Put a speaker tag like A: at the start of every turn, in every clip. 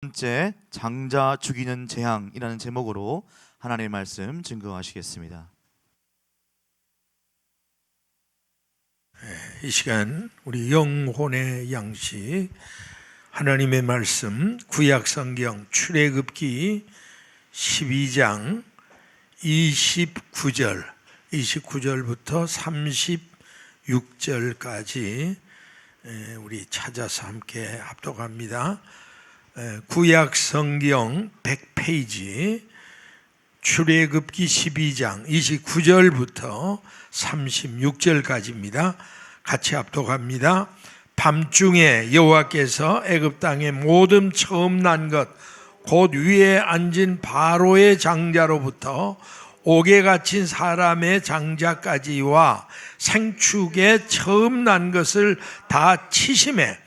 A: 번째, 장자 죽이는 재앙이라는 제목으로 하나님의 말씀 증거하시겠습니다.
B: 이 시간 우리 영혼의 양식 하나님의 말씀 구약성경 출애굽기 12장 29절부터 36절까지 우리 찾아서 함께 합독합니다. 구약성경 100페이지 출애굽기 12장 29절부터 36절까지입니다. 같이 합독합니다. 밤중에 여호와께서 애굽 땅의 모든 처음 난 것 곧 위에 앉은 바로의 장자로부터 옥에 갇힌 사람의 장자까지와 생축에 처음 난 것을 다 치심해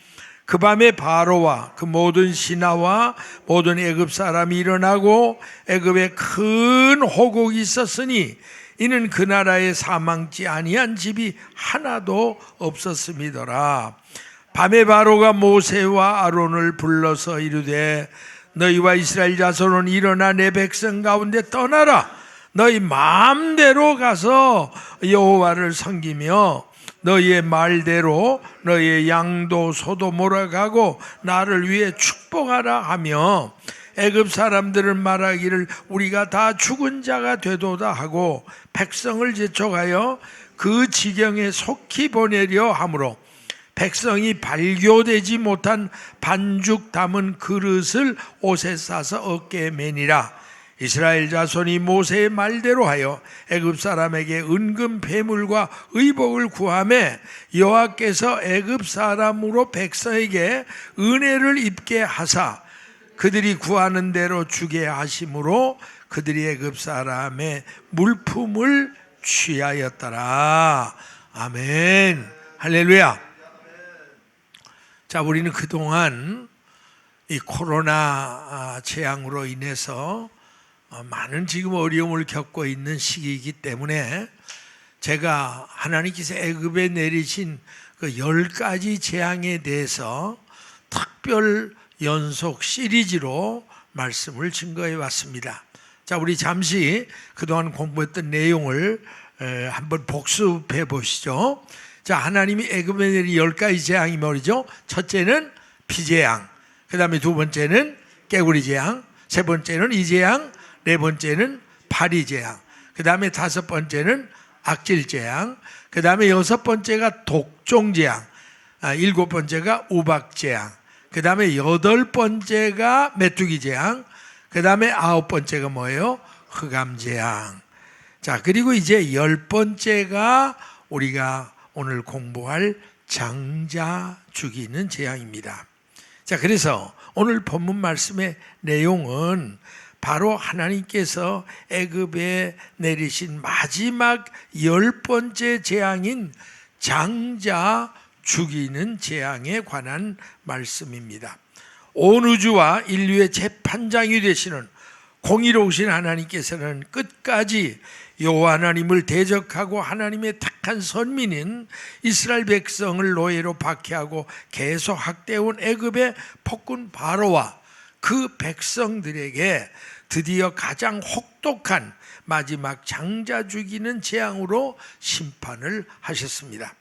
B: 그 밤에 바로와 그 모든 신하와 모든 애굽 사람이 일어나고 애굽에 큰 호곡이 있었으니 이는 그 나라에 사망지 아니한 집이 하나도 없었음이더라. 밤에 바로가 모세와 아론을 불러서 이르되 너희와 이스라엘 자손은 일어나 내 백성 가운데 떠나라. 너희 마음대로 가서 여호와를 섬기며 너희의 말대로 너희의 양도 소도 몰아가고 나를 위해 축복하라 하며 애굽 사람들은 말하기를 우리가 다 죽은 자가 되도다 하고 백성을 재촉하여 그 지경에 속히 보내려 하므로 백성이 발교되지 못한 반죽 담은 그릇을 옷에 싸서 어깨에 매니라. 이스라엘 자손이 모세의 말대로 하여 애굽 사람에게 은금 배물과 의복을 구하매 여호와께서 애굽 사람으로 백성에게 은혜를 입게 하사 그들이 구하는 대로 주게 하심으로 그들이 애굽 사람의 물품을 취하였더라. 아멘. 할렐루야. 자, 우리는 그동안 이 코로나 재앙으로 인해서 많은 지금 어려움을 겪고 있는 시기이기 때문에 제가 하나님께서 애굽에 내리신 그 10가지 재앙에 대해서 특별 연속 시리즈로 말씀을 증거해 왔습니다. 자, 우리 잠시 그동안 공부했던 내용을 한번 복습해 보시죠. 자, 하나님이 애굽에 내린 10가지 재앙이 뭐죠? 첫째는 피재앙, 그 다음에 두 번째는 깨구리 재앙, 세 번째는 이 재앙, 네 번째는 파리 재앙, 그 다음에 다섯 번째는 악질 재앙, 그 다음에 여섯 번째가 독종 재앙, 일곱 번째가 우박 재앙, 그 다음에 여덟 번째가 메뚜기 재앙, 그 다음에 아홉 번째가 뭐예요? 흑암 재앙. 자, 그리고 이제 열 번째가 우리가 오늘 공부할 장자 죽이는 재앙입니다. 자, 그래서 오늘 본문 말씀의 내용은 바로 하나님께서 애굽에 내리신 마지막 10번째 재앙인 장자 죽이는 재앙에 관한 말씀입니다. 온 우주와 인류의 재판장이 되시는 공의로우신 하나님께서는 끝까지 여호와 하나님을 대적하고 하나님의 택한 선민인 이스라엘 백성을 노예로 박해하고 계속 학대해온 애굽의 폭군 바로와 그 백성들에게 드디어 가장 혹독한 마지막 장자 죽이는 재앙으로 심판을 하셨습니다.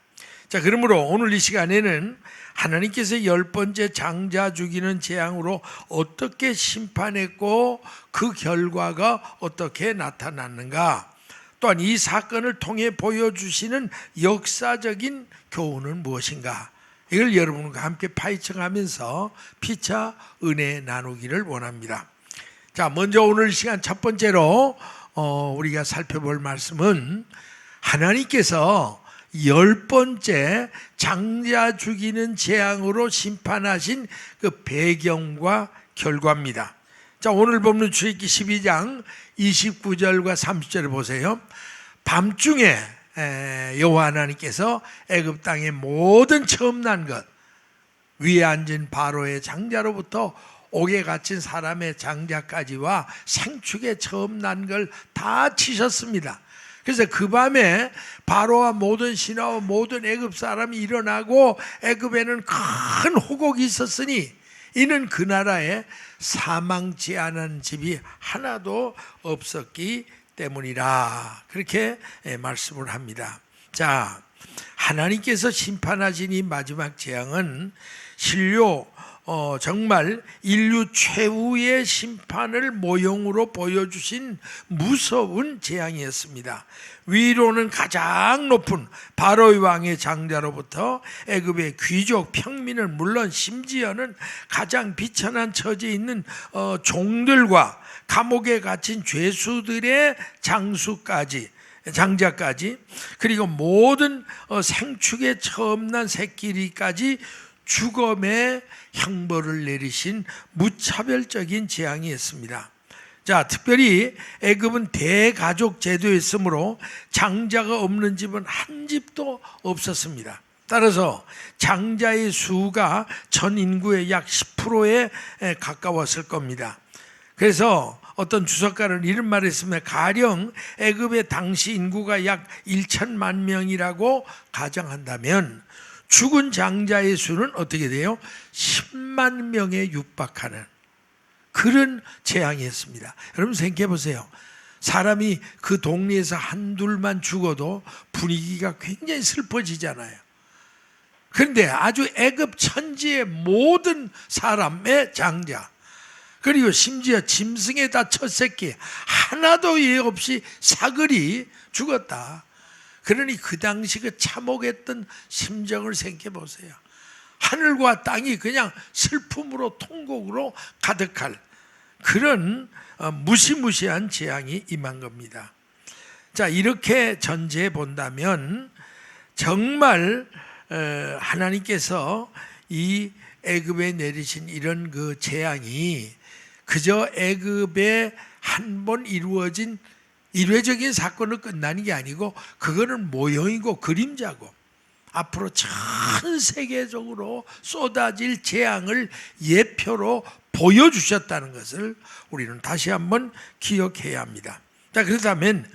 B: 자, 그러므로 오늘 이 시간에는 하나님께서 10번째 장자 죽이는 재앙으로 어떻게 심판했고 그 결과가 어떻게 나타났는가, 또한 이 사건을 통해 보여주시는 역사적인 교훈은 무엇인가, 이걸 여러분과 함께 파헤쳐가면서 피차 은혜 나누기를 원합니다. 자, 먼저 오늘 시간 첫 번째로 우리가 살펴볼 말씀은 하나님께서 10번째 장자 죽이는 재앙으로 심판하신 그 배경과 결과입니다. 자, 오늘 본문 출애굽기 12장 29절과 30절을 보세요. 밤중에 여호와 하나님께서 애굽 땅의 모든 처음 난 것 위에 앉은 바로의 장자로부터 옥에 갇힌 사람의 장자까지와 생축에 처음 난 걸 다 치셨습니다. 그래서 그 밤에 바로와 모든 신하와 모든 애굽 사람이 일어나고 애굽에는 큰 호곡이 있었으니 이는 그 나라에 사망지 않은 집이 하나도 없었기 때문이라. 그렇게 말씀을 합니다. 자, 하나님께서 심판하신 이 마지막 재앙은 실로 정말 인류 최후의 심판을 모형으로 보여주신 무서운 재앙이었습니다. 위로는 가장 높은 바로의 왕의 장자로부터 애굽의 귀족 평민을 물론 심지어는 가장 비천한 처지에 있는 종들과 감옥에 갇힌 죄수들의 장자까지 그리고 모든 생축에 처음 난 새끼리까지 죽음의 형벌을 내리신 무차별적인 재앙이었습니다. 자, 특별히 애굽은 대가족 제도였으므로 장자가 없는 집은 한 집도 없었습니다. 따라서 장자의 수가 전 인구의 약 10%에 가까웠을 겁니다. 그래서 어떤 주석가는 이런 말을 했습니다. 가령 애굽의 당시 인구가 약 1천만 명이라고 가정한다면 죽은 장자의 수는 어떻게 돼요? 10만 명에 육박하는 그런 재앙이었습니다. 여러분 생각해 보세요. 사람이 그 동네에서 한둘만 죽어도 분위기가 굉장히 슬퍼지잖아요. 그런데 아주 애굽 천지의 모든 사람의 장자, 그리고 심지어 짐승에다 첫 새끼 하나도 예외 없이 사글이 죽었다. 그러니 그 당시 그 참혹했던 심정을 생각해 보세요. 하늘과 땅이 그냥 슬픔으로 통곡으로 가득할 그런 무시무시한 재앙이 임한 겁니다. 자, 이렇게 전제해 본다면 정말 하나님께서 이 애굽에 내리신 이런 그 재앙이 그저 애굽에 한 번 이루어진 일회적인 사건으로 끝나는 게 아니고 그거는 모형이고 그림자고 앞으로 전 세계적으로 쏟아질 재앙을 예표로 보여주셨다는 것을 우리는 다시 한번 기억해야 합니다. 자, 그렇다면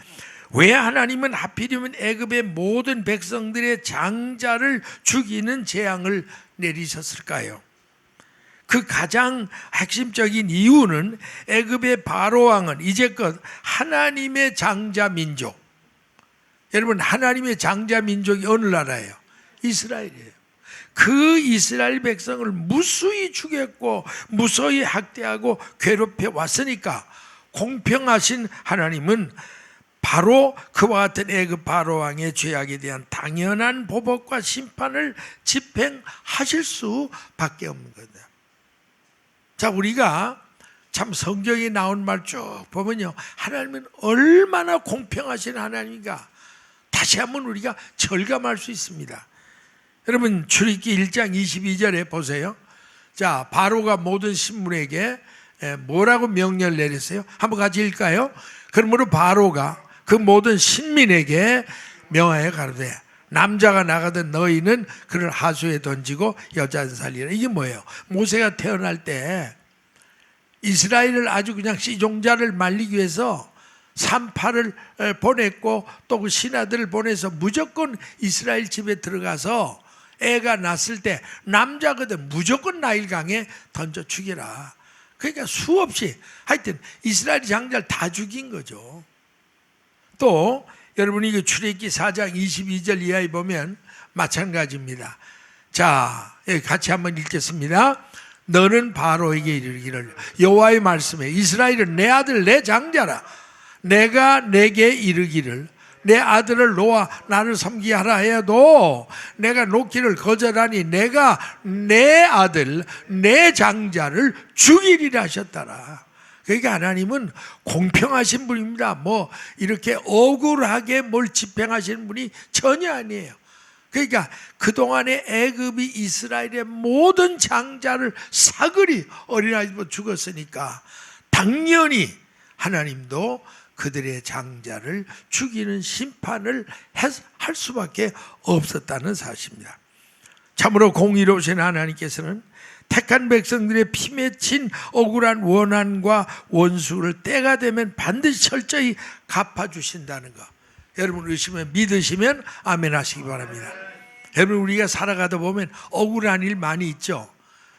B: 왜 하나님은 하필이면 애굽의 모든 백성들의 장자를 죽이는 재앙을 내리셨을까요? 그 가장 핵심적인 이유는 애굽의 바로 왕은 이제껏 하나님의 장자 민족, 여러분 하나님의 장자 민족이 어느 나라예요? 이스라엘이에요. 그 이스라엘 백성을 무수히 죽였고 무수히 학대하고 괴롭혀 왔으니까 공평하신 하나님은 바로 그와 같은 애굽 바로 왕의 죄악에 대한 당연한 보복과 심판을 집행하실 수밖에 없는 거다. 자, 우리가 참 성경에 나온 말 쭉 보면요, 하나님은 얼마나 공평하신 하나님인가 다시 한번 우리가 절감할 수 있습니다. 여러분 출애굽기 1장 22절에 보세요. 자, 바로가 모든 신분에게 뭐라고 명령을 내렸어요? 한번 같이 읽을까요? 그러므로 바로가 그 모든 신민에게 명하여 가로되 남자가 나가든 너희는 그를 하수에 던지고 여자는 살리라. 이게 뭐예요? 모세가 태어날 때 이스라엘을 아주 그냥 씨종자를 말리기 위해서 산파를 보냈고 또 그 신하들을 보내서 무조건 이스라엘 집에 들어가서 애가 낳았을 때 남자거든 무조건 나일강에 던져 죽여라. 그러니까 수없이 하여튼 이스라엘 장자를 다 죽인 거죠. 또 여러분이 그 출애굽기 4장 22절 이하에 보면 마찬가지입니다. 자, 같이 한번 읽겠습니다. 너는 바로에게 이르기를 여호와의 말씀에 이스라엘은 내 아들 내 장자라. 내가 내게 이르기를 내 아들을 놓아 나를 섬기게 하라 해도 내가 놓기를 거절하니 내가 내 아들 내 장자를 죽이리라 하셨더라. 그러니까 하나님은 공평하신 분입니다. 뭐 이렇게 억울하게 뭘 집행하시는 분이 전혀 아니에요. 그러니까 그동안에 애굽이 이스라엘의 모든 장자를 사그리 어린아이부터 죽었으니까 당연히 하나님도 그들의 장자를 죽이는 심판을 할 수밖에 없었다는 사실입니다. 참으로 공의로우신 하나님께서는 택한 백성들의 피 맺힌 억울한 원한과 원수를 때가 되면 반드시 철저히 갚아주신다는 것, 여러분 믿으시면 아멘 하시기 바랍니다. 여러분 우리가 살아가다 보면 억울한 일 많이 있죠.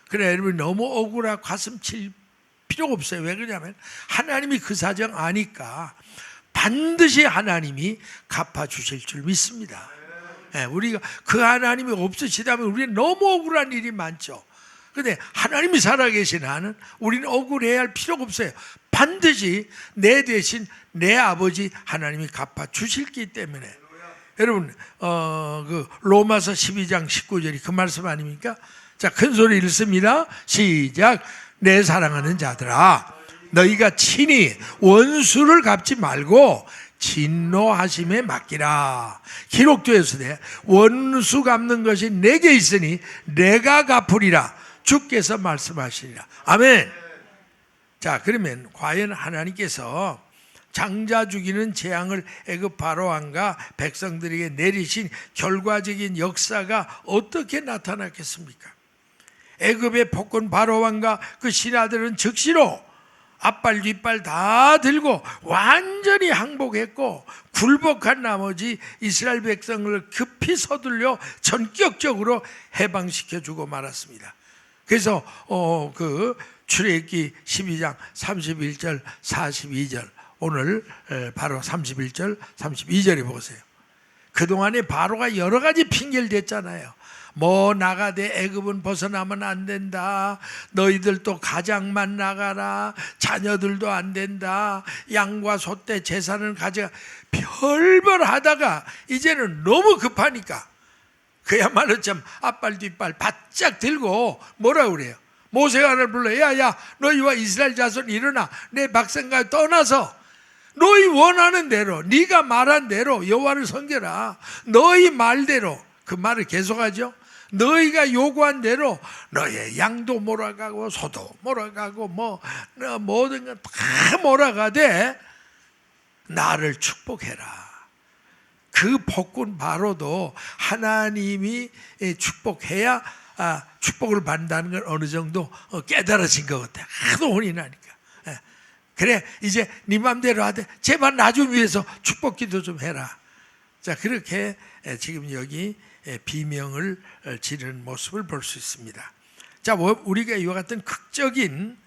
B: 그래 여러분 너무 억울하고 가슴 칠 필요가 없어요. 왜 그러냐면 하나님이 그 사정 아니까 반드시 하나님이 갚아주실 줄 믿습니다. 우리가 그 하나님이 없으시다면 우리는 너무 억울한 일이 많죠. 그런데 하나님이 살아계신 한은 우리는 억울해야 할 필요가 없어요. 반드시 내 대신 내 아버지 하나님이 갚아주실기 때문에. 여러분 그 로마서 12장 19절이 그 말씀 아닙니까? 자, 큰 소리 읽습니다. 시작. 내 사랑하는 자들아, 너희가 친히 원수를 갚지 말고 진노하심에 맡기라. 기록되어 있으되 원수 갚는 것이 내게 있으니 내가 갚으리라. 주께서 말씀하시리라. 아멘. 자, 그러면 과연 하나님께서 장자 죽이는 재앙을 애굽 바로왕과 백성들에게 내리신 결과적인 역사가 어떻게 나타났겠습니까? 애굽의 폭군 바로왕과 그 신하들은 즉시로 앞발 뒷발 다 들고 완전히 항복했고 굴복한 나머지 이스라엘 백성을 급히 서둘려 전격적으로 해방시켜주고 말았습니다. 그래서 그 출애굽기 12장 31절 42절 오늘 바로 31절 32절에 보세요. 그동안에 바로가 여러 가지 핑계를 댔잖아요. 뭐 나가되 애굽은 벗어나면 안 된다. 너희들도 가장만 나가라. 자녀들도 안 된다. 양과 소떼 재산을 가져가. 별별 하다가 이제는 너무 급하니까 그야말로 참 앞발 뒷발 바짝 들고 뭐라 그래요? 모세가를 불러 야야 너희와 이스라엘 자손 일어나 내 백성과 떠나서 너희 원하는 대로 네가 말한 대로 여호와를 섬겨라. 너희 말대로 그 말을 계속하죠. 너희가 요구한 대로 너의 양도 몰아가고 소도 몰아가고 뭐 모든 건 다 몰아가되 나를 축복해라. 그 폭군 바로도 하나님이 축복해야 축복을 받는다는 걸 어느 정도 깨달아진 것 같아요. 하도 혼이 나니까. 그래 이제 네 맘대로 하되 제발 나 좀 위해서 축복 기도 좀 해라. 자, 그렇게 지금 여기 비명을 지르는 모습을 볼 수 있습니다. 자, 우리가 이와 같은 극적인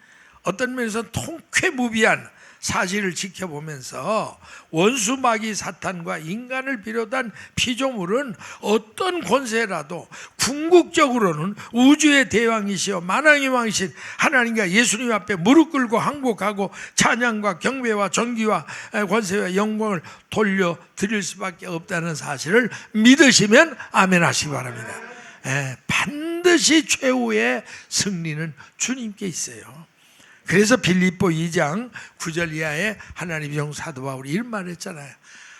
B: 어떤 면에서 통쾌무비한 사실을 지켜보면서 원수 마귀 사탄과 인간을 비롯한 피조물은 어떤 권세라도 궁극적으로는 우주의 대왕이시여 만왕의 왕이신 하나님과 예수님 앞에 무릎 꿇고 항복하고 찬양과 경배와 존귀와 권세와 영광을 돌려드릴 수밖에 없다는 사실을 믿으시면 아멘 하시기 바랍니다. 반드시 최후의 승리는 주님께 있어요. 그래서 빌립보 2장 9절 이하에 하나님의 종 사도 바울이 이런 말을 했잖아요.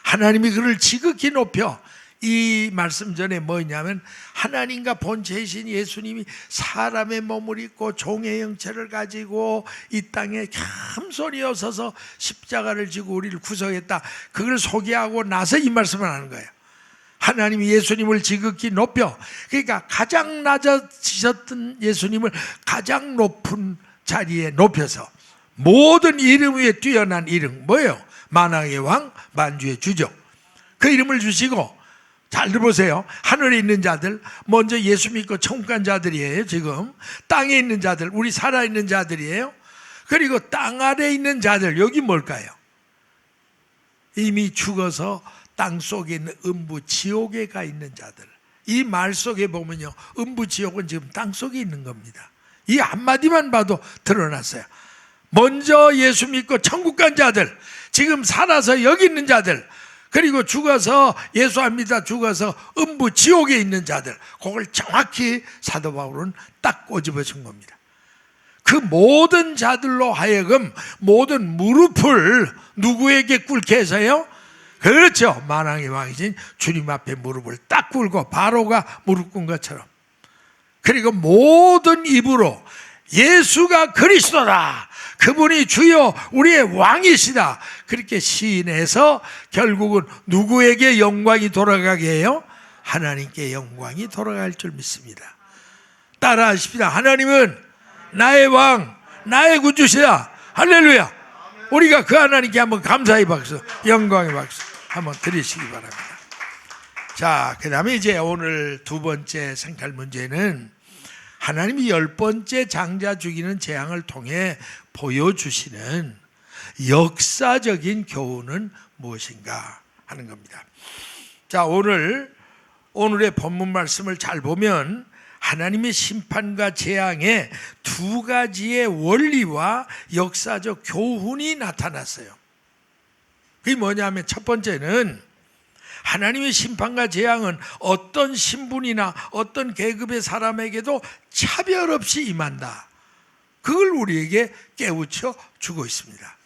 B: 하나님이 그를 지극히 높여, 이 말씀 전에 뭐냐면 하나님과 본체이신 예수님이 사람의 몸을 입고 종의 형체를 가지고 이 땅에 겸손히 서서 십자가를 지고 우리를 구속했다. 그걸 소개하고 나서 이 말씀을 하는 거예요. 하나님이 예수님을 지극히 높여, 그러니까 가장 낮아지셨던 예수님을 가장 높은 자리에 높여서 모든 이름 위에 뛰어난 이름 뭐예요? 만왕의 왕 만주의 주죠. 그 이름을 주시고 잘 들어보세요. 하늘에 있는 자들 먼저 예수 믿고 천국 간 자들이에요. 지금 땅에 있는 자들 우리 살아있는 자들이에요. 그리고 땅 아래에 있는 자들 여기 뭘까요? 이미 죽어서 땅 속에 있는 음부 지옥에 가 있는 자들. 이 말 속에 보면요 음부 지옥은 지금 땅 속에 있는 겁니다. 이 한마디만 봐도 드러났어요. 먼저 예수 믿고 천국 간 자들, 지금 살아서 여기 있는 자들, 그리고 죽어서 예수 안 믿다 죽어서 음부 지옥에 있는 자들, 그걸 정확히 사도 바울은 딱 꼬집어 준 겁니다. 그 모든 자들로 하여금 모든 무릎을 누구에게 꿇게 해서요? 그렇죠. 만왕의 왕이신 주님 앞에 무릎을 딱 꿇고 바로가 무릎 꿇은 것처럼, 그리고 모든 입으로 예수가 그리스도다, 그분이 주여 우리의 왕이시다, 그렇게 시인해서 결국은 누구에게 영광이 돌아가게 해요? 하나님께 영광이 돌아갈 줄 믿습니다. 따라하십시다. 하나님은 나의 왕, 나의 구주시다. 할렐루야. 우리가 그 하나님께 한번 감사의 박수, 영광의 박수 한번 드리시기 바랍니다. 자, 그 다음에 이제 오늘 두 번째 생각 문제는 하나님이 10번째 장자 죽이는 재앙을 통해 보여주시는 역사적인 교훈은 무엇인가 하는 겁니다. 자, 오늘의 본문 말씀을 잘 보면 하나님의 심판과 재앙의 두 가지의 원리와 역사적 교훈이 나타났어요. 그게 뭐냐면 첫 번째는 하나님의 심판과 재앙은 어떤 신분이나 어떤 계급의 사람에게도 차별 없이 임한다. 그걸 우리에게 깨우쳐 주고 있습니다.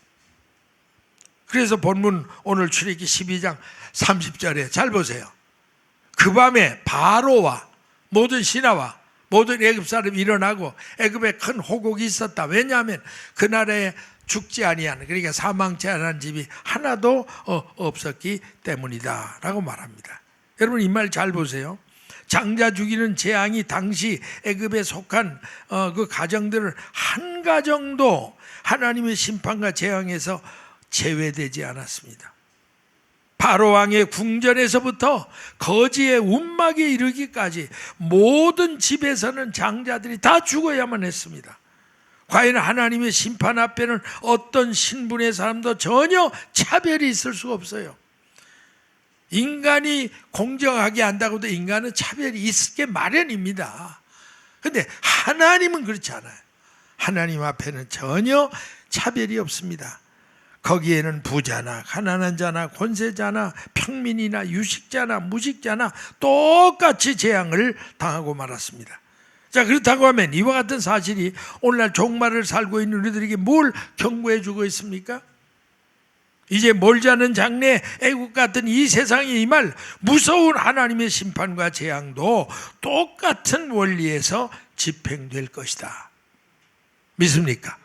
B: 그래서 본문 오늘 출애굽기 12장 30절에 잘 보세요. 그 밤에 바로와 모든 신하와 모든 애굽 사람이 일어나고 애굽에 큰 호곡이 있었다. 왜냐하면 그 나라에 죽지 아니한, 그러니까 사망치 않은 집이 하나도 없었기 때문이다 라고 말합니다. 여러분 이 말 잘 보세요. 장자 죽이는 재앙이 당시 애굽에 속한 그 가정들을 한 가정도 하나님의 심판과 재앙에서 제외되지 않았습니다. 바로 왕의 궁전에서부터 거지의 움막에 이르기까지 모든 집에서는 장자들이 다 죽어야만 했습니다. 과연 하나님의 심판 앞에는 어떤 신분의 사람도 전혀 차별이 있을 수가 없어요. 인간이 공정하게 한다고도 인간은 차별이 있을 게 마련입니다. 그런데 하나님은 그렇지 않아요. 하나님 앞에는 전혀 차별이 없습니다. 거기에는 부자나 가난한 자나 권세자나 평민이나 유식자나 무식자나 똑같이 재앙을 당하고 말았습니다. 자, 그렇다고 하면 이와 같은 사실이 오늘날 종말을 살고 있는 우리들에게 뭘 경고해 주고 있습니까? 이제 멀지 않은 장래 애국 같은 이 세상에 임할 무서운 하나님의 심판과 재앙도 똑같은 원리에서 집행될 것이다. 믿습니까?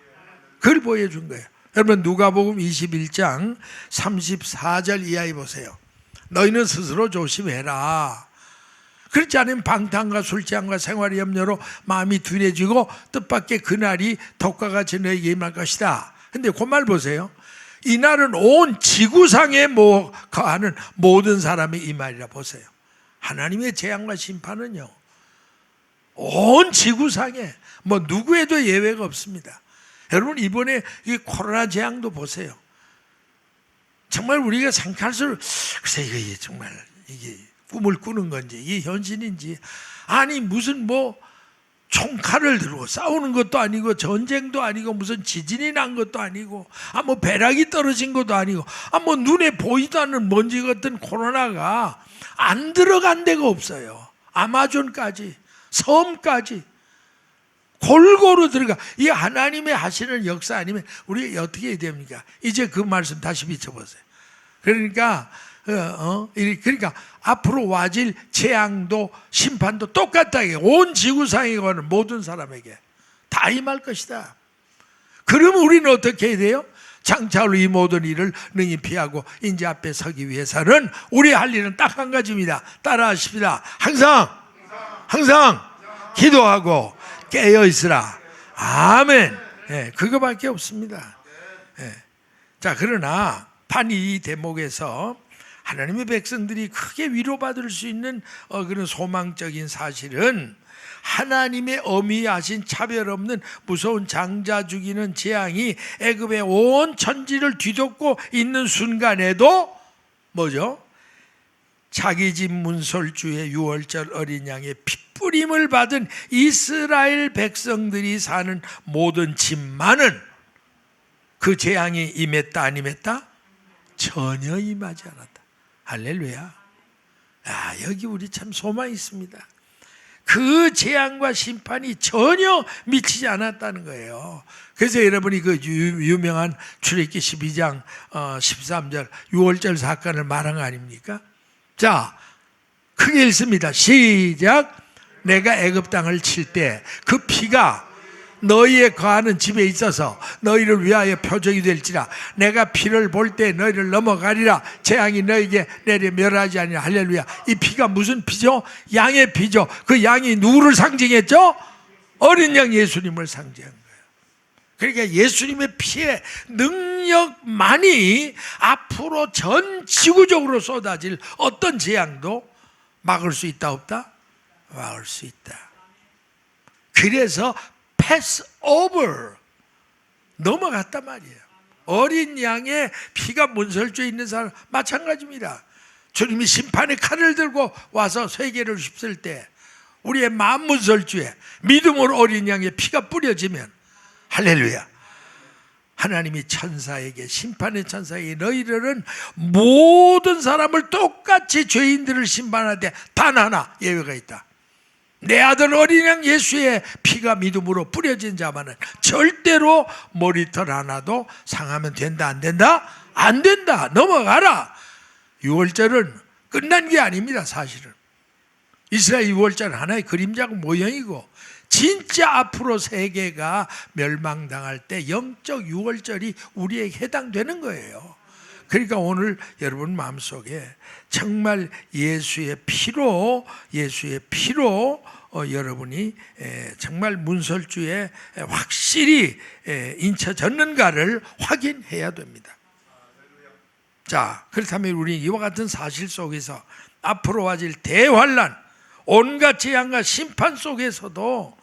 B: 그걸 보여준 거예요. 여러분 누가복음 21장 34절 이하에 보세요. 너희는 스스로 조심해라. 그렇지 않으면 방탕과 술취함과 생활의 염려로 마음이 둔해지고 뜻밖의 그날이 덕과 같이 너에게 임할 것이다. 근데 그 말 보세요. 이 날은 온 지구상에 거하는 모든 사람이 임하리라. 보세요. 하나님의 재앙과 심판은요 온 지구상에 누구에도 예외가 없습니다. 여러분 이번에 이 코로나 재앙도 보세요. 정말 우리가 생각할수록 글쎄 이게 정말 이게 꿈을 꾸는 건지 이게 현실인지, 아니 무슨 총칼을 들고 싸우는 것도 아니고 전쟁도 아니고 무슨 지진이 난 것도 아니고 벼락이 떨어진 것도 아니고 눈에 보이도 않는 먼지 같은 코로나가 안 들어간 데가 없어요. 아마존까지 섬까지 골고루 들어가. 이 하나님의 하시는 역사 아니면 우리 어떻게 해야 됩니까? 이제 그 말씀 다시 비춰보세요. 그러니까 앞으로 와질 재앙도 심판도 똑같다. 온 지구상에 거하는 모든 사람에게 다 임할 것이다. 그러면 우리는 어떻게 해야 돼요? 장차로 이 모든 일을 능히 피하고 인재 앞에 서기 위해서는 우리 할 일은 딱 한 가지입니다. 따라하십니다. 항상 기도하고 깨어 있으라. 아멘. 그거밖에 없습니다. 자, 그러나 이 대목에서 하나님의 백성들이 크게 위로받을 수 있는 그런 소망적인 사실은 하나님의 어미하신 차별 없는 무서운 장자 죽이는 재앙이 애굽의 온 천지를 뒤덮고 있는 순간에도 뭐죠? 자기 집 문설주의 유월절 어린 양의 핏부림을 받은 이스라엘 백성들이 사는 모든 집만은 그 재앙이 임했다 안 임했다? 전혀 임하지 않았다. 할렐루야. 여기 우리 참 소망이 있습니다. 그 재앙과 심판이 전혀 미치지 않았다는 거예요. 그래서 여러분이 그 유명한 출애굽기 12장 13절 유월절 사건을 말한 거 아닙니까? 자, 크게 읽습니다. 시작. 내가 애굽 땅을 칠 때 그 피가 너희의 거하는 집에 있어서 너희를 위하여 표적이 될지라. 내가 피를 볼 때 너희를 넘어가리라. 재앙이 너희에게 내려 멸하지 아니라. 할렐루야. 이 피가 무슨 피죠? 양의 피죠. 그 양이 누구를 상징했죠? 어린 양 예수님을 상징한 거예요. 그러니까 예수님의 피의 능력만이 앞으로 전 지구적으로 쏟아질 어떤 재앙도 막을 수 있다 없다? 막을 수 있다. 그래서 pass over, 넘어갔단 말이에요. 어린 양의 피가 문설주에 있는 사람 마찬가지입니다. 주님이 심판의 칼을 들고 와서 세계를 휩쓸 때 우리의 마음 문설주에 믿음으로 어린 양의 피가 뿌려지면, 할렐루야, 하나님이 천사에게, 심판의 천사에게 너희들은 모든 사람을 똑같이 죄인들을 심판하되 단 하나 예외가 있다. 내 아들 어린 양 예수의 피가 믿음으로 뿌려진 자만은 절대로 머리털 하나도 상하면 된다, 안 된다? 안 된다. 넘어가라. 유월절은 끝난 게 아닙니다. 사실은 이스라엘 유월절은 하나의 그림자고 모형이고, 진짜 앞으로 세계가 멸망당할 때 영적 유월절이 우리에게 해당되는 거예요. 그러니까 오늘 여러분 마음속에 정말 예수의 피로 여러분이 정말 문설주에 확실히 인쳐졌는가를 확인해야 됩니다. 자, 그렇다면 우리 이와 같은 사실 속에서 앞으로 와질 대환란, 온갖 재앙과 심판 속에서도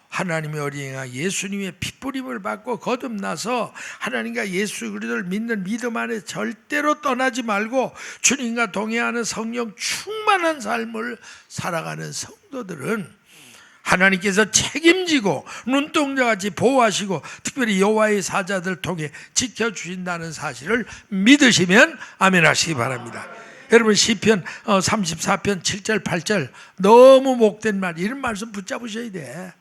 B: 하나님의 어린 양 예수님의 핏부림을 받고 거듭나서 하나님과 예수 그리스도를 믿는 믿음 안에 절대로 떠나지 말고 주님과 동행하는 성령 충만한 삶을 살아가는 성도들은 하나님께서 책임지고 눈동자같이 보호하시고 특별히 여호와의 사자들 통해 지켜주신다는 사실을 믿으시면 아멘 하시기 바랍니다. 여러분 시편 34편 7절 8절 너무 목된 말, 이런 말씀 붙잡으셔야 돼.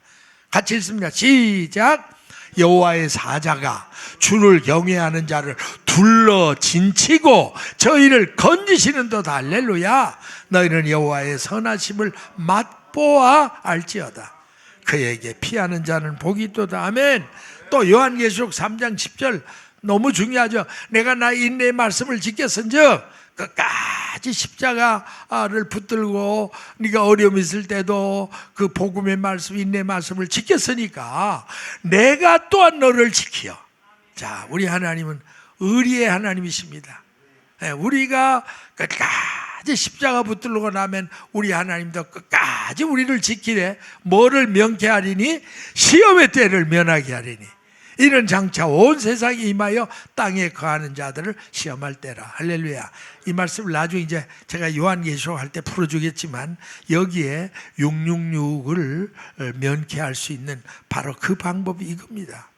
B: 같이 읽습니다. 시작. 여호와의 사자가 주를 경외하는 자를 둘러 진치고 저희를 건지시는도다. 할렐루야. 너희는 여호와의 선하심을 맛보아 알지어다. 그에게 피하는 자는 복이 있도다. 아멘. 또 요한계시록 3장 10절 너무 중요하죠. 내가 나의 인내의 말씀을 지켰은즉 끝까지 십자가를 붙들고 네가 어려움 있을 때도 그 복음의 말씀, 인내의 말씀을 지켰으니까 내가 또한 너를 지키어. 자, 우리 하나님은 의리의 하나님이십니다. 우리가 끝까지 십자가 붙들고 나면 우리 하나님도 끝까지 우리를 지키래. 뭐를 명쾌하리니? 시험의 때를 면하게 하리니. 이는 장차 온 세상에 임하여 땅에 거하는 자들을 시험할 때라. 할렐루야. 이 말씀을 나중에 이제 제가 요한계시록 할 때 풀어주겠지만 여기에 666을 면케할 수 있는 바로 그 방법이 이겁니다.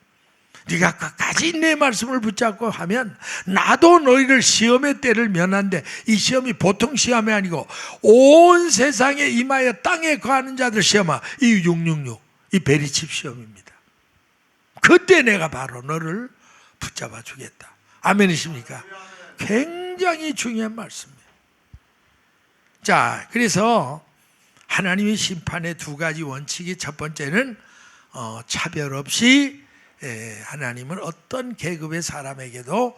B: 네가 끝까지 내 말씀을 붙잡고 하면 나도 너희를 시험의 때를 면한데, 이 시험이 보통 시험이 아니고 온 세상에 임하여 땅에 거하는 자들 시험아. 이 666, 이 베리칩 시험입니다. 그때 내가 바로 너를 붙잡아 주겠다. 아멘이십니까? 굉장히 중요한 말씀이에요. 자, 그래서 하나님의 심판의 두 가지 원칙이, 첫 번째는 차별 없이 하나님은 어떤 계급의 사람에게도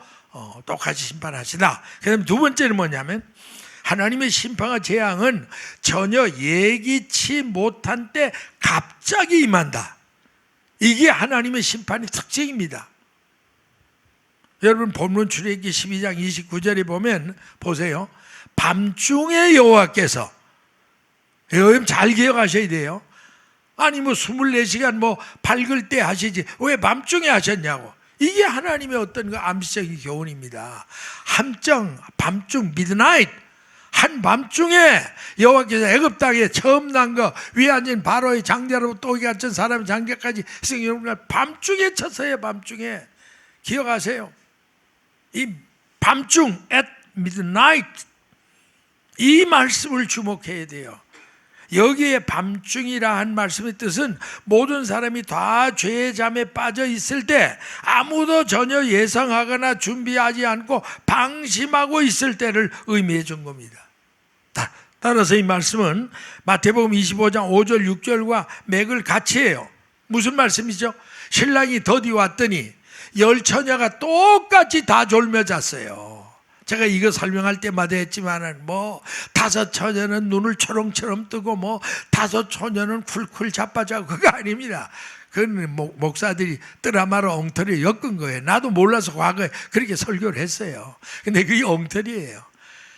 B: 똑같이 심판하시다. 그 다음에 두 번째는 뭐냐면 하나님의 심판과 재앙은 전혀 예기치 못한 때 갑자기 임한다. 이게 하나님의 심판의 특징입니다. 여러분 본문 출애굽기 12장 29절에 보면 보세요. 밤중에 여호와께서, 여러분 잘 기억하셔야 돼요. 아니 24시간 밝을 때 하시지 왜 밤중에 하셨냐고. 이게 하나님의 어떤 그 암시적인 교훈입니다. 밤중 midnight, 한밤중에 여호와께서 애굽 땅에 처음 난 거 위에 앉은 바로의 장자로부터 오게 같은 사람의 장자까지 여러분들 밤중에 쳤어요. 밤중에. 기억하세요. 이 밤중 at midnight, 이 말씀을 주목해야 돼요. 여기에 밤중이라 한 말씀의 뜻은 모든 사람이 다 죄의 잠에 빠져 있을 때, 아무도 전혀 예상하거나 준비하지 않고 방심하고 있을 때를 의미해 준 겁니다. 따라서 이 말씀은 마태복음 25장 5절 6절과 맥을 같이 해요. 무슨 말씀이죠? 신랑이 더디 왔더니 10처녀가 똑같이 다 졸며 잤어요. 제가 이거 설명할 때마다 했지만은 5처녀는 눈을 초롱초롱 뜨고 5처녀는 쿨쿨 자빠자고, 그거 아닙니다. 그건 목사들이 드라마로 엉터리에 엮은 거예요. 나도 몰라서 과거에 그렇게 설교를 했어요. 근데 그게 엉터리예요.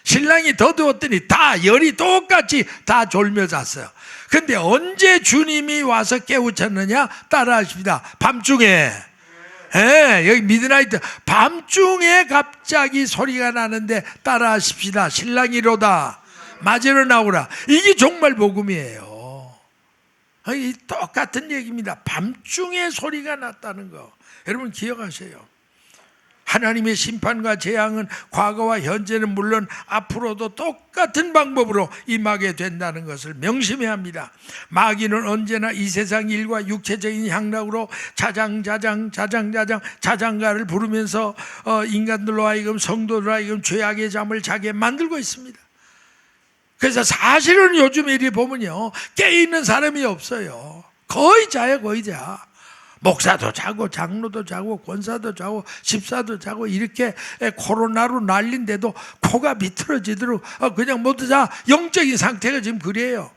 B: 신랑이 더더웠더니 다 열이 똑같이 다 졸며 잤어요. 근데 언제 주님이 와서 깨우쳤느냐? 따라하십니다. 밤중에. 여기 미드나이트 밤중에 갑자기 소리가 나는데 따라하십시다. 신랑이로다. 맞으러 나오라. 이게 정말 복음이에요. 이 똑같은 얘기입니다. 밤중에 소리가 났다는 거 여러분 기억하세요. 하나님의 심판과 재앙은 과거와 현재는 물론 앞으로도 똑같은 방법으로 임하게 된다는 것을 명심해야 합니다. 마귀는 언제나 이 세상 일과 육체적인 향락으로 자장가를 부르면서 인간들로 하여금 성도들로 하여금 죄악의 잠을 자게 만들고 있습니다. 그래서 사실은 요즘 이리 보면요 깨어있는 사람이 없어요. 거의 자요, 거의 자. 목사도 자고 장로도 자고 권사도 자고 집사도 자고 이렇게 코로나로 난린데도 코가 비틀어지도록 그냥 모두 다 영적인 상태가 지금 그래요.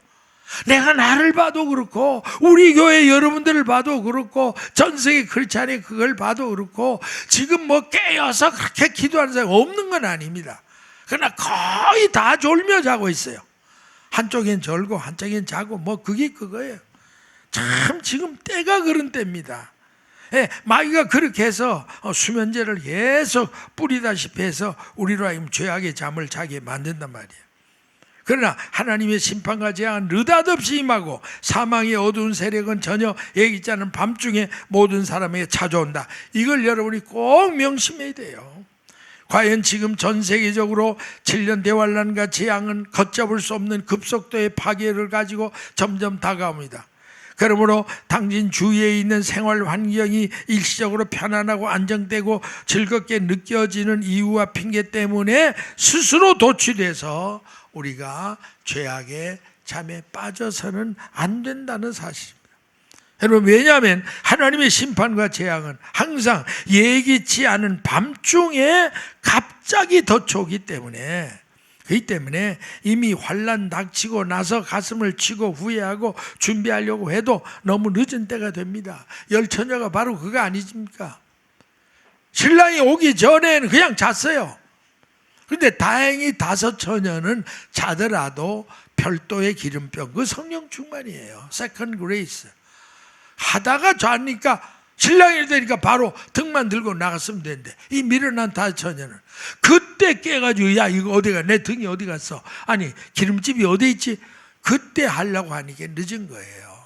B: 내가 나를 봐도 그렇고 우리 교회 여러분들을 봐도 그렇고 전 세계 크리스찬이 그걸 봐도 그렇고 지금 뭐 깨어서 그렇게 기도하는 사람이 없는 건 아닙니다. 그러나 거의 다 졸며 자고 있어요. 한쪽엔 졸고 한쪽엔 자고 뭐 그게 그거예요. 참 지금 때가 그런 때입니다. 마귀가 그렇게 해서 수면제를 계속 뿌리다시피 해서 우리로 하여금 죄악의 잠을 자게 만든단 말이에요. 그러나 하나님의 심판과 재앙은 느닷없이 임하고 사망의 어두운 세력은 전혀 예기치 않은 밤중에 모든 사람에게 찾아온다. 이걸 여러분이 꼭 명심해야 돼요. 과연 지금 전 세계적으로 7년 대환란과 재앙은 걷잡을 수 없는 급속도의 파괴를 가지고 점점 다가옵니다. 그러므로 당신 주위에 있는 생활 환경이 일시적으로 편안하고 안정되고 즐겁게 느껴지는 이유와 핑계 때문에 스스로 도취돼서 우리가 죄악의 잠에 빠져서는 안 된다는 사실입니다. 여러분 왜냐하면 하나님의 심판과 재앙은 항상 예기치 않은 밤중에 갑자기 덮쳐오기 때문에 그렇기 때문에 이미 환난 닥치고 나서 가슴을 치고 후회하고 준비하려고 해도 너무 늦은 때가 됩니다. 열 처녀가 바로 그거 아니십니까? 신랑이 오기 전에는 그냥 잤어요. 그런데 다행히 5 처녀는 자더라도 별도의 기름병, 그 성령 충만이에요. 세컨드 그레이스. 하다가 자니까 신랑이 되니까 바로 등만 들고 나갔으면 되는데 이 미련한 5 처녀는 그때 깨가지고 야 이거 어디가 내 등이 어디 갔어? 아니 기름집이 어디 있지? 그때 하려고 하니까 늦은 거예요.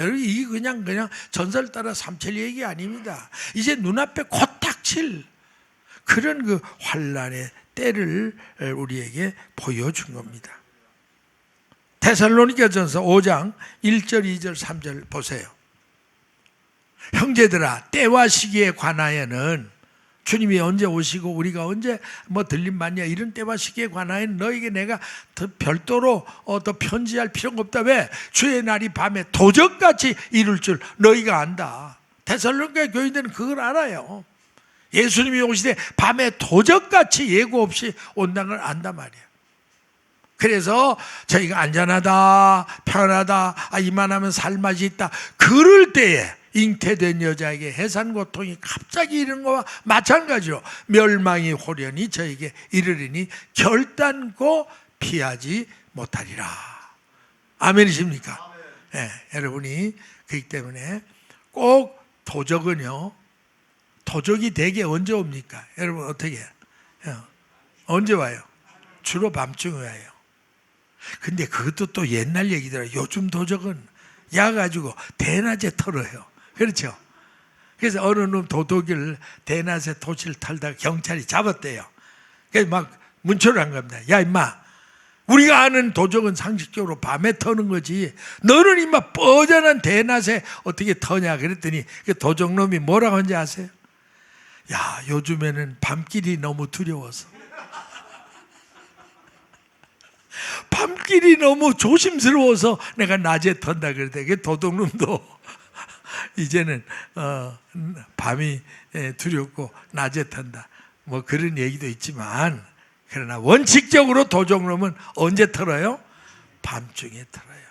B: 여러분 이게 그냥 전설 따라 삼칠 얘기 아닙니다. 이제 눈앞에 코딱칠 그런 그 환난의 때를 우리에게 보여준 겁니다. 데살로니가전서 5장 1절 2절 3절 보세요. 형제들아 때와 시기에 관하여는 주님이 언제 오시고 우리가 언제 뭐 들림받냐 이런 때와 시기에 관하여는 너에게 내가 더 별도로 더 편지할 필요가 없다. 왜? 주의 날이 밤에 도적같이 이룰 줄 너희가 안다. 데살로니가 교인들은 그걸 알아요. 예수님이 오시되 밤에 도적같이 예고 없이 온다는 걸 안단 말이에요. 그래서 저희가 안전하다 편하다 이만하면 살맛이 있다 그럴 때에 잉태된 여자에게 해산 고통이 갑자기 이르는 것과 마찬가지로 멸망이 호련히 저에게 이르리니 결단코 피하지 못하리라. 아멘이십니까? 네, 여러분이 그렇기 때문에 꼭 도적은요 도적이 대개 언제 옵니까? 여러분 어떻게 해요? 언제 와요? 주로 밤중에 와요. 근데 그것도 또 옛날 얘기더라. 요즘 도적은 야가지고 대낮에 털어요. 그렇죠? 그래서 어느 놈 도둑을 대낮에 도시를 털다가 경찰이 잡았대요. 그래서 막 문초를 한 겁니다. 야 임마 우리가 아는 도적은 상식적으로 밤에 터는 거지 너는 임마 뻐전한 대낮에 어떻게 터냐 그랬더니 그 도적놈이 뭐라고 하는지 아세요? 야 요즘에는 밤길이 너무 두려워서 밤길이 너무 조심스러워서 내가 낮에 턴다 그랬대. 그 도둑놈도 이제는 밤이 두렵고 낮에 턴다 뭐 그런 얘기도 있지만 그러나 원칙적으로 도적놈은 언제 털어요? 밤중에 털어요.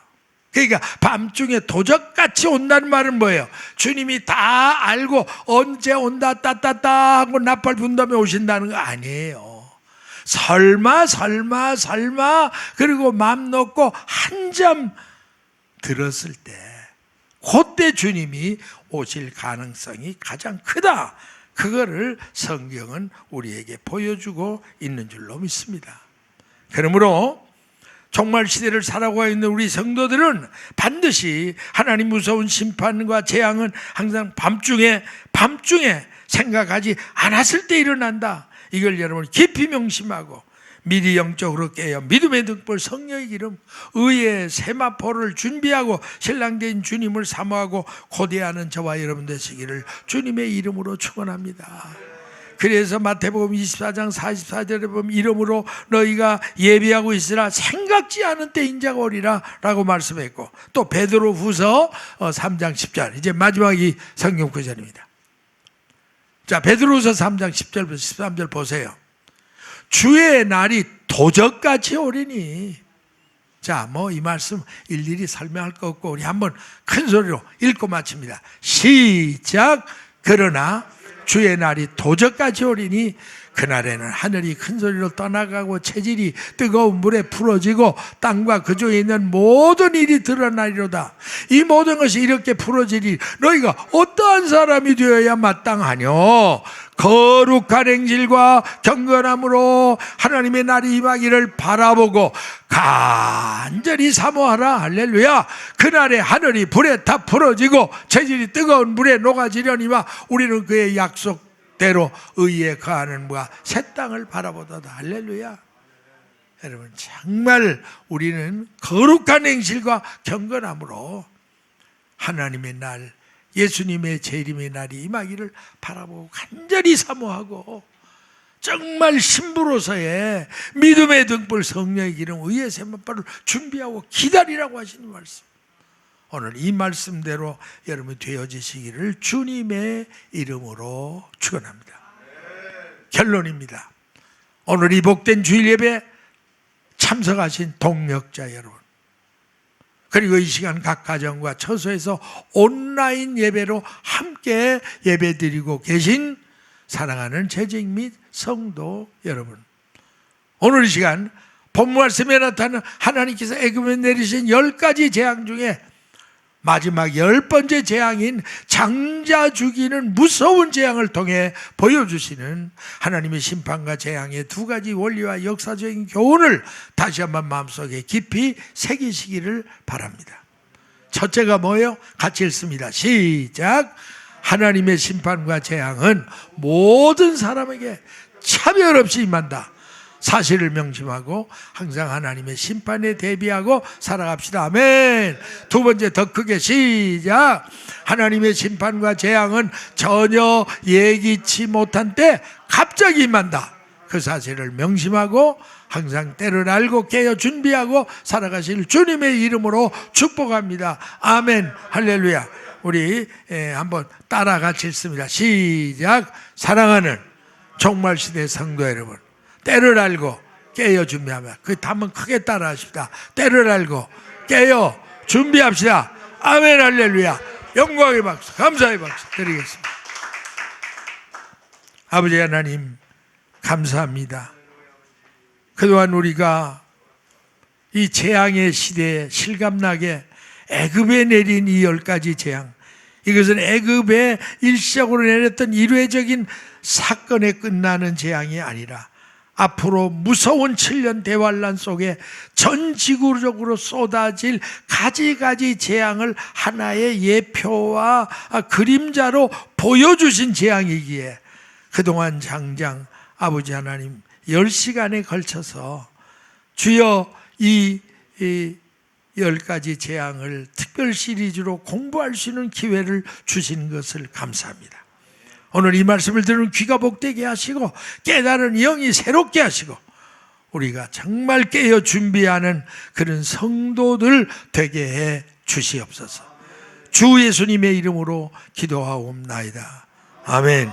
B: 그러니까 밤중에 도적같이 온다는 말은 뭐예요? 주님이 다 알고 언제 온다 따따따 하고 나팔 분 다음에 오신다는 거 아니에요. 설마 그리고 맘 놓고 한잠 들었을 때 그때 주님이 오실 가능성이 가장 크다. 그거를 성경은 우리에게 보여주고 있는 줄로 믿습니다. 그러므로 종말 시대를 살아가고 있는 우리 성도들은 반드시 하나님 무서운 심판과 재앙은 항상 밤중에 생각하지 않았을 때 일어난다. 이걸 여러분 깊이 명심하고 미리 영적으로 깨어 믿음의 등불 성령의 기름 의의 세마포를 준비하고 신랑된 주님을 사모하고 고대하는 저와 여러분 되시기를 주님의 이름으로 축원합니다. 그래서 마태복음 24장 44절에 보면 이름으로 너희가 예비하고 있으라 생각지 않은 때 인자가 오리라 라고 말씀했고, 또 베드로후서 3장 10절 이제 마지막이 성경 구절입니다. 자, 베드로후서 3장 10절부터 13절 보세요. 주의 날이 도적같이 오리니. 자, 이 말씀 일일이 설명할 거 없고 우리 한번 큰 소리로 읽고 마칩니다. 시작. 그러나 주의 날이 도적같이 오리니 그날에는 하늘이 큰 소리로 떠나가고 체질이 뜨거운 물에 풀어지고 땅과 그 중에 있는 모든 일이 드러나리로다. 이 모든 것이 이렇게 풀어지리 너희가 어떠한 사람이 되어야 마땅하뇨? 거룩한 행실과 경건함으로 하나님의 날이 임하기를 바라보고 간절히 사모하라. 할렐루야. 그날에 하늘이 불에 다 풀어지고 체질이 뜨거운 물에 녹아지려니와 우리는 그의 약속대로 의에 거하는 무가 새 땅을 바라보도다. 할렐루야. 여러분, 정말 우리는 거룩한 행실과 경건함으로 하나님의 날, 예수님의 재림의 날이 임하기를 바라보고 간절히 사모하고 정말 신부로서의 믿음의 등불 성령의 기름 의의 세마포를 준비하고 기다리라고 하시는 말씀. 오늘 이 말씀대로 여러분이 되어지시기를 주님의 이름으로 축원합니다. 결론입니다. 오늘 이 복된 주일 예배 참석하신 동역자 여러분, 그리고 이 시간 각 가정과 처소에서 온라인 예배로 함께 예배드리고 계신 사랑하는 재직 및 성도 여러분, 오늘 이 시간 본문 말씀에 나타나는 하나님께서 애굽에 내리신 10가지 재앙 중에 마지막 10번째 재앙인 장자 죽이는 무서운 재앙을 통해 보여주시는 하나님의 심판과 재앙의 2가지 원리와 역사적인 교훈을 다시 한번 마음속에 깊이 새기시기를 바랍니다. 첫째가 뭐예요? 같이 읽습니다. 시작. 하나님의 심판과 재앙은 모든 사람에게 차별 없이 임한다. 사실을 명심하고 항상 하나님의 심판에 대비하고 살아갑시다. 아멘. 2번째 더 크게 시작. 하나님의 심판과 재앙은 전혀 예기치 못한 때 갑자기 임한다. 그 사실을 명심하고 항상 때를 알고 깨어 준비하고 살아가실 주님의 이름으로 축복합니다. 아멘. 할렐루야. 우리 한번 따라 같이 읽습니다. 시작. 사랑하는 종말시대 성도 여러분, 때를 알고 깨어 준비하면, 그 한번 크게 따라 하십시다. 때를 알고 깨어 준비합시다. 아멘. 할렐루야. 영광의 박수, 감사의 박수 드리겠습니다. 아버지 하나님 감사합니다. 그동안 우리가 이 재앙의 시대에 실감나게 애굽에 내린 이 10가지 재앙, 이것은 애굽에 일시적으로 내렸던 일회적인 사건에 끝나는 재앙이 아니라 앞으로 무서운 7년 대환란 속에 전 지구적으로 쏟아질 가지가지 재앙을 하나의 예표와 그림자로 보여주신 재앙이기에 그동안 장장 아버지 하나님 10시간에 걸쳐서 주여 이 10가지 재앙을 특별 시리즈로 공부할 수 있는 기회를 주신 것을 감사합니다. 오늘 이 말씀을 들은 귀가 복되게 하시고 깨달은 영이 새롭게 하시고 우리가 정말 깨어 준비하는 그런 성도들 되게 해 주시옵소서. 주 예수님의 이름으로 기도하옵나이다. 아멘.